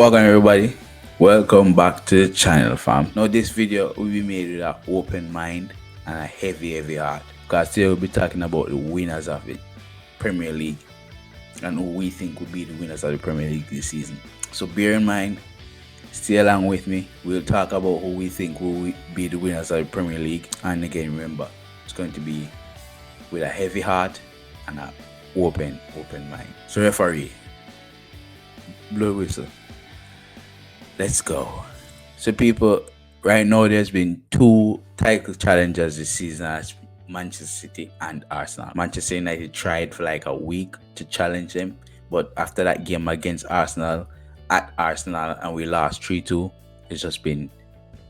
Welcome everybody. Welcome back to the channel, fam. Now this video will be made with an open mind and a heavy heart. Because today we'll be talking about the winners of the Premier League and who we think will be the winners of the Premier League this season. So bear in mind, stay along with me. We'll talk about who we think will be the winners of the Premier League. And again, remember, it's going to be with a heavy heart and an open mind. So referee, blow whistle. Let's go. So people, right now there's been two title challenges this season as Manchester City and Arsenal. Manchester United tried for like a week to challenge them, but after that game against Arsenal at Arsenal and we lost 3-2, it's just been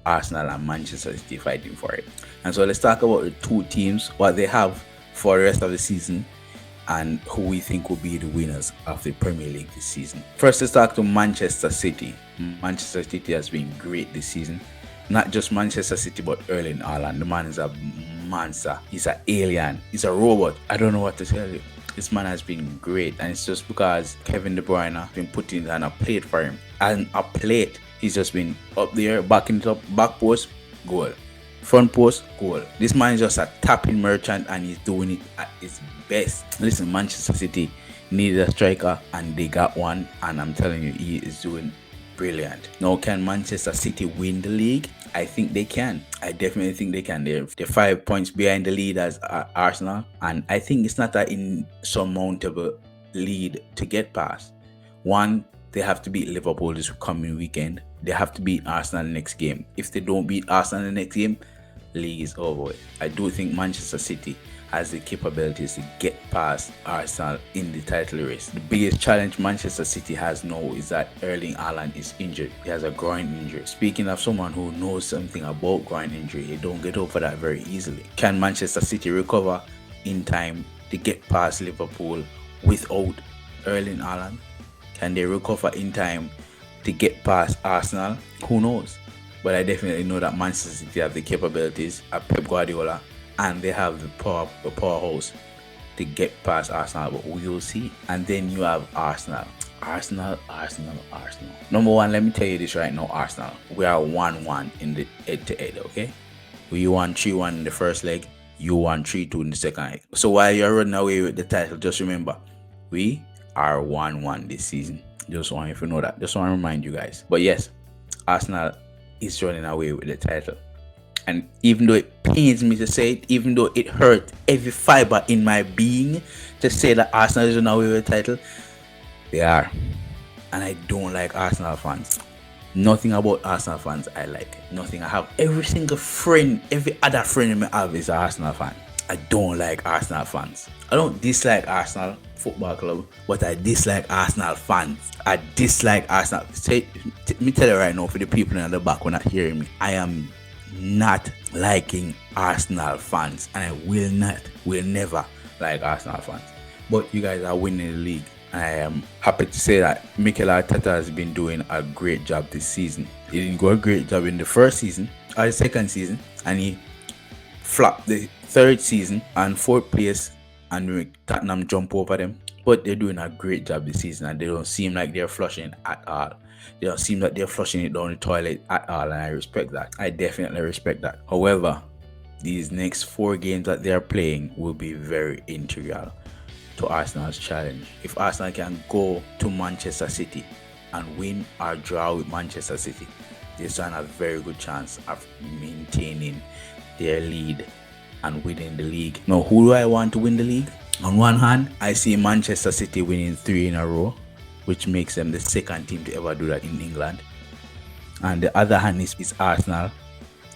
Arsenal and Manchester City fighting for it. And so let's talk about the two teams, what they have for the rest of the season, and who we think will be the winners of the Premier League this season. First, let's talk to Manchester City. Manchester City has been great this season. Not just Manchester City, but Erling Haaland. The man is a monster. He's an alien. He's a robot. I don't know what to tell you. This man has been great, and it's just because Kevin De Bruyne has been putting on a plate for him. And a plate, he's just been up there, backing it up, back post, goal. Front post, goal. This man is just a tapping merchant and he's doing it at his best. Listen, Manchester City needed a striker and they got one, and I'm telling you, he is doing brilliant. Now, can Manchester City win the league? I think they can. I definitely think they can. They're 5 points behind the lead as Arsenal, and I think it's not an insurmountable lead to get past. One, they have to beat Liverpool this coming weekend. They have to beat Arsenal the next game. If they don't beat Arsenal the next game, league is over. I do think Manchester City has the capabilities to get past Arsenal in the title race. The biggest challenge Manchester City has now is that Erling Haaland is injured. He has a groin injury. Speaking of someone who knows something about groin injury, he don't get over that very easily. Can Manchester City recover in time to get past Liverpool without Erling Haaland? Can they recover in time to get past Arsenal? Who knows? But I definitely know that Manchester City have the capabilities of Pep Guardiola, and they have the powerhouse to get past Arsenal, but we will see. And then you have Arsenal. Arsenal. Number one, let me tell you this right now, Arsenal. We are 1-1 in the head-to-head, okay? We won 3-1 in the first leg. You won 3-2 in the second leg. So while you're running away with the title, just remember, we are 1-1 this season. Just want you to know that. Just want to remind you guys. But yes, Arsenal is running away with the title. And even though it pains me to say it, even though it hurts every fiber in my being to say that Arsenal is running away with the title, they are. And I don't like Arsenal fans. Nothing about Arsenal fans I like. Nothing. I have every single friend, every other friend I have is an Arsenal fan. I don't like Arsenal fans. I don't dislike Arsenal Football Club, but I dislike Arsenal fans. I dislike Arsenal. Let me tell you right now, for the people in the back who are not hearing me, I am not liking Arsenal fans, and I will never like Arsenal fans. But you guys are winning the league. I am happy to say that Mikel Arteta has been doing a great job this season. He didn't do a great job in the first season or the second season, and he flopped the third season and fourth place, and Tottenham jump over them. But they're doing a great job this season, and they don't seem like they're flushing at all. They don't seem like they're flushing it down the toilet at all, and I respect that. I definitely respect that. However, these next 4 games that they're playing will be very integral to Arsenal's challenge. If Arsenal can go to Manchester City and win or draw with Manchester City, they stand a very good chance of maintaining their lead and winning the league. Now, who do I want to win the league? On one hand, I see Manchester City winning 3 in a row, which makes them the second team to ever do that in England. And the other hand is Arsenal,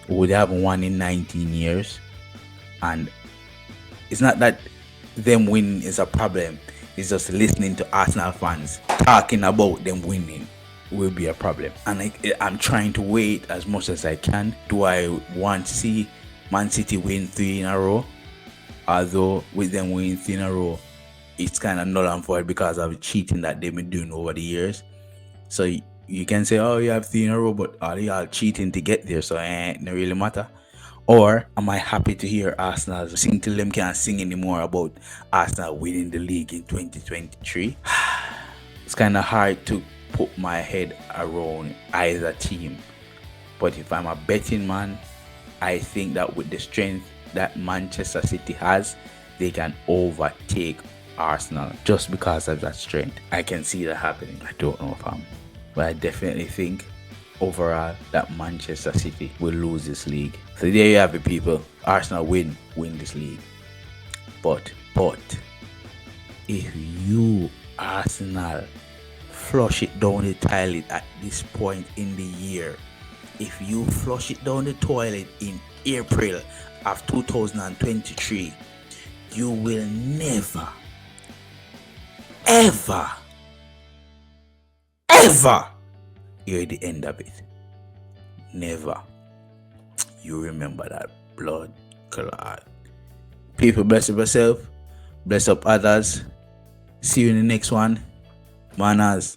who they haven't won in 19 years. And it's not that them winning is a problem. It's just listening to Arsenal fans talking about them winning will be a problem. And I'm trying to wait as much as I can. Do I want to see Man City win 3 in a row? Although with them winning 3 in a row, it's kind of null and void because of the cheating that they've been doing over the years. So you can say, oh, you have 3 in a row, but are they all cheating to get there? So it don't really matter. Or am I happy to hear Arsenal sing till them can't sing anymore about Arsenal winning the league in 2023? It's kind of hard to put my head around either team. But if I'm a betting man, I think that with the strength that Manchester City has, they can overtake Arsenal just because of that strength. I can see that happening. I don't know, fam, but I definitely think overall that Manchester City will lose this league. So there you have it, people. Arsenal win this league. But if you Arsenal flush it down the toilet at this point in the year, if you flush it down the toilet in April of 2023, you will never, ever hear the end of it. Never. You remember that, blood clot. People, bless up yourself, bless up others. See you in the next one. Manaz.